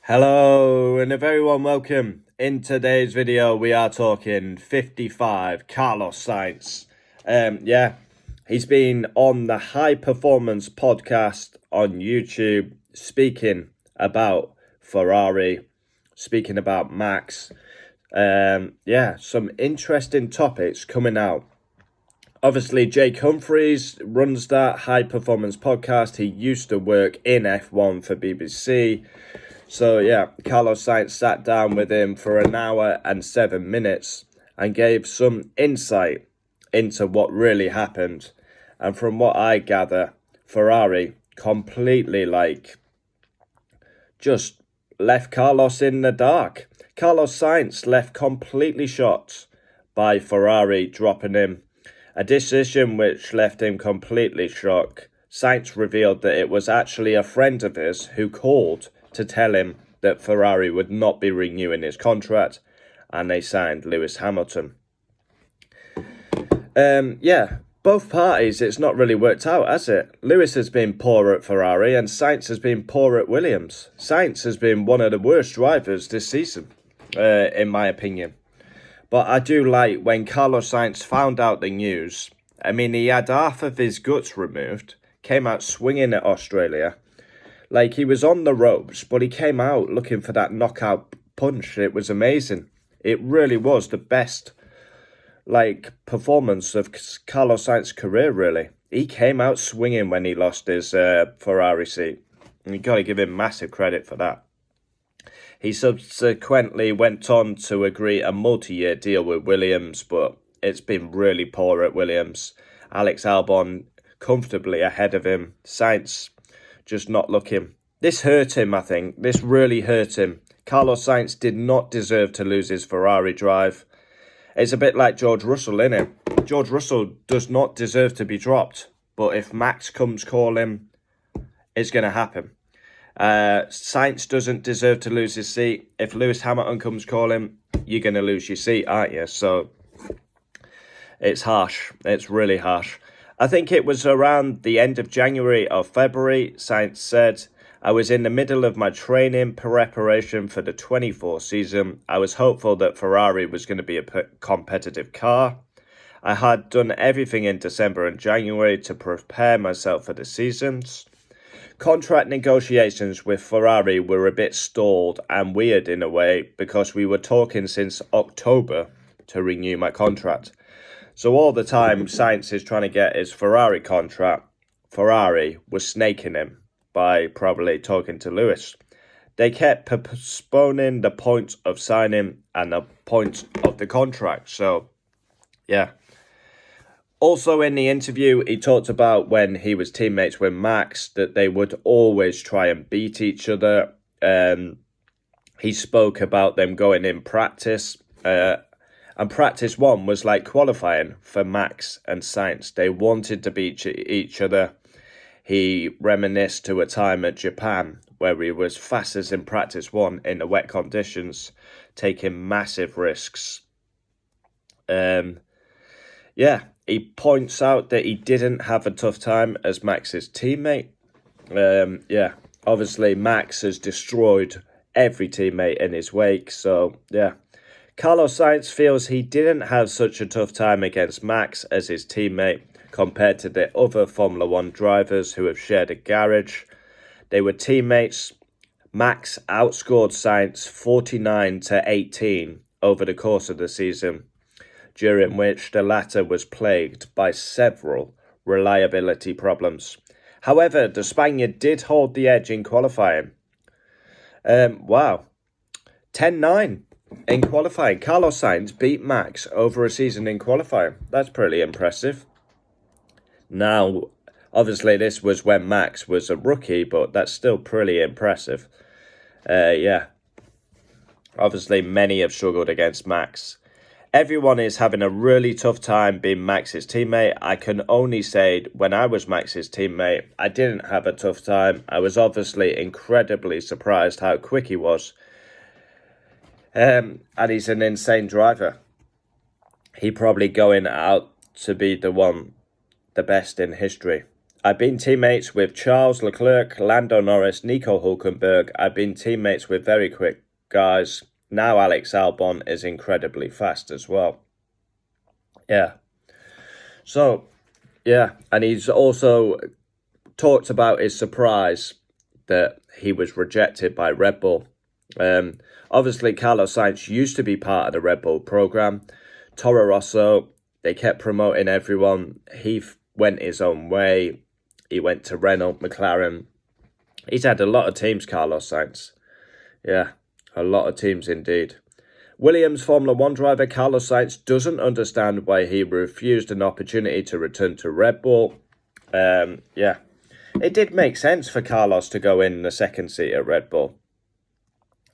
Hello and a very warm welcome. In today's video we are talking 55 Carlos Sainz. He's been on the High Performance podcast on YouTube speaking about Ferrari, speaking about Max. Some interesting topics coming out. Obviously, Jake Humphries runs that High Performance podcast. He used to work in F1 for BBC. So, Carlos Sainz sat down with him for an hour and 7 minutes and gave some insight into what really happened. And from what I gather, Ferrari completely just left Carlos in the dark. Carlos Sainz left completely shocked by Ferrari dropping him. A decision which left him completely shocked. Sainz revealed that it was actually a friend of his who called to tell him that Ferrari would not be renewing his contract, and they signed Lewis Hamilton. Both parties, it's not really worked out, has it? Lewis has been poor at Ferrari and Sainz has been poor at Williams. Sainz has been one of the worst drivers this season, in my opinion. But I do like when Carlos Sainz found out the news. I mean, he had half of his guts removed, came out swinging at Australia. Like, he was on the ropes, but he came out looking for that knockout punch. It was amazing. It really was the best, performance of Carlos Sainz's career, really. He came out swinging when he lost his Ferrari seat. And you've got to give him massive credit for that. He subsequently went on to agree a multi-year deal with Williams, but it's been really poor at Williams. Alex Albon comfortably ahead of him. Sainz just not looking. This hurt him, I think. This really hurt him. Carlos Sainz did not deserve to lose his Ferrari drive. It's a bit like George Russell, innit? George Russell does not deserve to be dropped. But if Max comes calling, it's going to happen. Sainz doesn't deserve to lose his seat. If Lewis Hamilton comes calling, you're going to lose your seat, aren't you? So it's harsh. It's really harsh. I think it was around the end of January or February, Sainz said, I was in the middle of my training preparation for the 24 season. I was hopeful that Ferrari was going to be a competitive car. I had done everything in December and January to prepare myself for the seasons. Contract negotiations with Ferrari were a bit stalled and weird in a way because we were talking since October to renew my contract. So all the time Sainz is trying to get his Ferrari contract, Ferrari was snaking him by probably talking to Lewis. They kept postponing the point of signing and the point of the contract. So, yeah. Also in the interview, he talked about when he was teammates with Max, that they would always try and beat each other. He spoke about them going in practice. And practice one was like qualifying for Max and Sainz. They wanted to beat each other. He reminisced to a time at Japan where he was fastest in practice one in the wet conditions, taking massive risks. He points out that he didn't have a tough time as Max's teammate. Obviously Max has destroyed every teammate in his wake, so yeah. Carlos Sainz feels he didn't have such a tough time against Max as his teammate compared to the other Formula One drivers who have shared a garage. They were teammates. Max outscored Sainz 49-18 over the course of the season, during which the latter was plagued by several reliability problems. However, the Spaniard did hold the edge in qualifying. 10-9. In qualifying, Carlos Sainz beat Max over a season in qualifying. That's pretty impressive. Now, obviously, this was when Max was a rookie, but that's still pretty impressive. Obviously, many have struggled against Max. Everyone is having a really tough time being Max's teammate. I can only say when I was Max's teammate, I didn't have a tough time. I was obviously incredibly surprised how quick he was. And he's an insane driver. He probably going out to be the best in history. I've been teammates with Charles Leclerc, Lando Norris, Nico Hulkenberg. I've been teammates with very quick guys. Now Alex Albon is incredibly fast as well. Yeah. So, yeah. And he's also talked about his surprise that he was rejected by Red Bull. Obviously, Carlos Sainz used to be part of the Red Bull program. Toro Rosso, they kept promoting everyone. He went his own way. He went to Renault, McLaren. He's had a lot of teams, Carlos Sainz. Yeah, a lot of teams indeed. Williams Formula 1 driver Carlos Sainz doesn't understand why he refused an opportunity to return to Red Bull. Yeah, it did make sense for Carlos to go in the second seat at Red Bull.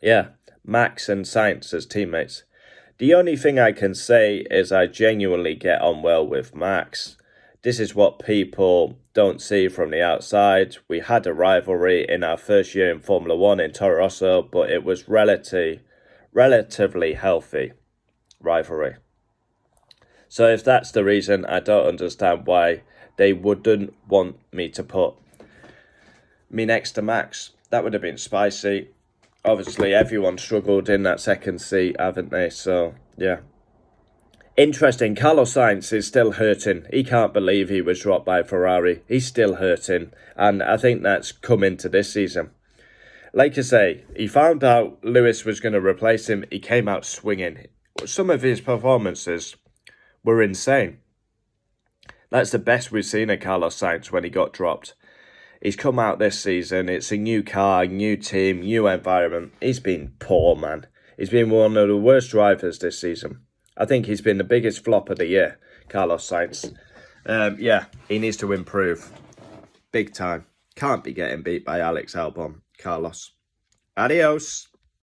Yeah, Max and Sainz as teammates. The only thing I can say is I genuinely get on well with Max. This is what people don't see from the outside. We had a rivalry in our first year in Formula 1 in Toro Rosso, but it was relatively healthy rivalry. So if that's the reason, I don't understand why they wouldn't want me to put me next to Max. That would have been spicy. Obviously, everyone struggled in that second seat, haven't they? So, yeah. Interesting, Carlos Sainz is still hurting. He can't believe he was dropped by Ferrari. He's still hurting. And I think that's come into this season. Like I say, he found out Lewis was going to replace him. He came out swinging. Some of his performances were insane. That's the best we've seen of Carlos Sainz when he got dropped. He's come out this season. It's a new car, new team, new environment. He's been poor, man. He's been one of the worst drivers this season. I think he's been the biggest flop of the year, Carlos Sainz. Yeah, he needs to improve. Big time. Can't be getting beat by Alex Albon, Carlos. Adios.